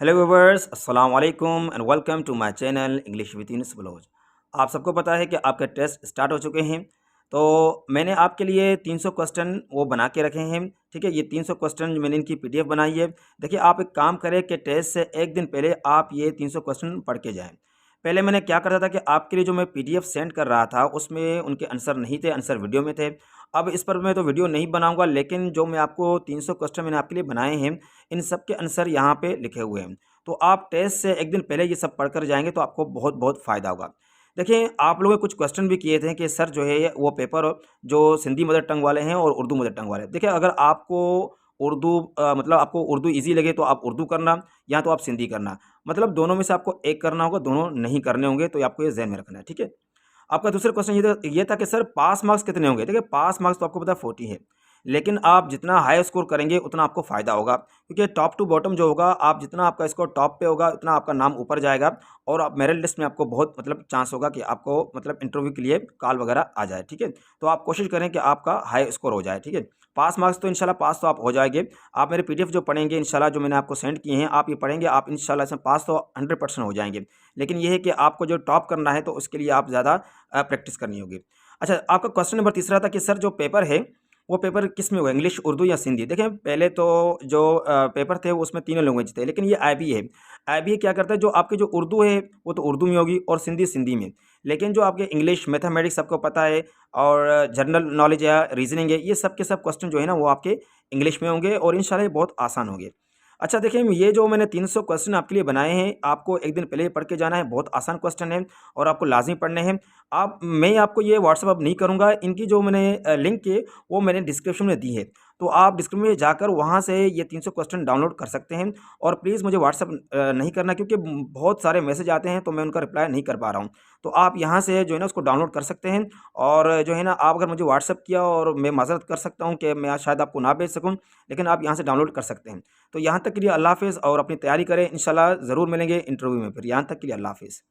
Hello viewers, अस्सलाम वालेकुम and welcome to my channel English with Yunus blog. आप सबको पता है कि आपके टेस्ट स्टार्ट हो चुके हैं। तो मैंने आपके लिए 300 क्वेश्चन वो बना के रखे हैं। ठीक है, ये 300 क्वेश्चन मैंने इनकी पीडीएफ बनाई है। देखिए, आप एक काम करें कि टेस्ट से एक दिन पहले आप ये 300 क्वेश्चन पढ़ के जाएँ। पहले मैंने क्या करता था कि आपके लिए जो मैं पीडीएफ सेंड कर रहा था उसमें उनके आंसर नहीं थे, आंसर वीडियो में थे। अब इस पर मैं तो वीडियो नहीं बनाऊँगा, लेकिन जो मैं आपको 300 क्वेश्चन मैंने आपके लिए बनाए हैं, इन सब के आंसर यहाँ पे लिखे हुए हैं। तो आप टेस्ट से एक दिन पहले ये सब पढ़कर जाएँगे तो आपको बहुत बहुत फ़ायदा होगा। देखिए, आप लोगों ने कुछ क्वेश्चन भी किए थे कि सर जो है वो पेपर जो सिंधी मदर टंग वाले हैं और उर्दू मदर टंग वाले हैं। देखिए, अगर आपको उर्दू मतलब आपको उर्दू ईज़ी लगे तो आप उर्दू करना, या तो आप सिंधी करना। मतलब दोनों में से आपको एक करना होगा, दोनों नहीं करने होंगे, तो ये आपको ये ज़हन में रखना है, ठीक है? आपका दूसरा क्वेश्चन ये था कि सर पास मार्क्स कितने होंगे? देखिए, पास मार्क्स तो आपको पता है 40 है। लेकिन आप जितना हाई स्कोर करेंगे उतना आपको फ़ायदा होगा, क्योंकि टॉप टू बॉटम जो होगा, आप जितना आपका स्कोर टॉप पे होगा उतना आपका नाम ऊपर जाएगा और आप मेरिट लिस्ट में आपको बहुत मतलब चांस होगा कि आपको मतलब इंटरव्यू के लिए कॉल वगैरह आ जाए, ठीक है? तो आप कोशिश करें कि आपका हाई स्कोर हो जाए, ठीक है? पास मार्क्स तो इंशाल्लाह पास तो आप हो जाएँगे। आप मेरे पीडीएफ जो पढ़ेंगे इंशाल्लाह, जो मैंने आपको सेंड किए हैं, आप ये पढ़ेंगे, आप इंशाल्लाह इसमें पास तो 100% हो जाएँगे। लेकिन ये है कि आपको जो टॉप करना है तो उसके लिए आप ज़्यादा प्रैक्टिस करनी होगी। अच्छा, आपका क्वेश्चन नंबर तीसरा था कि सर जो पेपर है, वो पेपर किस में होगा, इंग्लिश, उर्दू या सिंधी? देखिए, पहले तो जो पेपर थे वो उसमें तीनों लैंग्वेज थे, लेकिन ये आईबी है। आईबी क्या करता है, जो आपकी जो उर्दू है वो तो उर्दू में होगी और सिंधी सिंधी में। लेकिन जो आपके इंग्लिश, मैथमेटिक्स सबको पता है, और जनरल नॉलेज या रीजनिंग है, ये सब के सब क्वेश्चन जो है ना वो आपके इंग्लिश में होंगे और इंशाल्लाह ये बहुत आसान होंगे। अच्छा, देखिए, ये जो मैंने 300 क्वेश्चन आपके लिए बनाए हैं, आपको एक दिन पहले ही पढ़ के जाना है। बहुत आसान क्वेश्चन है और आपको लाज़मी पढ़ने हैं। मैं आपको ये व्हाट्सएप अब नहीं करूँगा, इनकी जो मैंने लिंक है वो मैंने डिस्क्रिप्शन में दी है। तो आप डिस्क्रिप्शन में जाकर वहाँ से ये 300 क्वेश्चन डाउनलोड कर सकते हैं। और प्लीज़ मुझे व्हाट्सएप नहीं करना, क्योंकि बहुत सारे मैसेज आते हैं तो मैं उनका रिप्लाई नहीं कर पा रहा हूँ। तो आप यहाँ से जो है ना उसको डाउनलोड कर सकते हैं। और जो है ना, आप अगर मुझे व्हाट्सएप किया और मैं माज़रत कर सकता हूँ कि मैं आज शायद आपको ना भेज सकूँ, लेकिन आप यहाँ से डाउनलोड कर सकते हैं। तो यहाँ तक के लिए अल्लाह हाफ़िज़, और अपनी तैयारी करें, इंशाल्लाह ज़रूर मिलेंगे इंटरव्यू में फिर। यहाँ तक के लिए अल्लाह हाफ़िज़।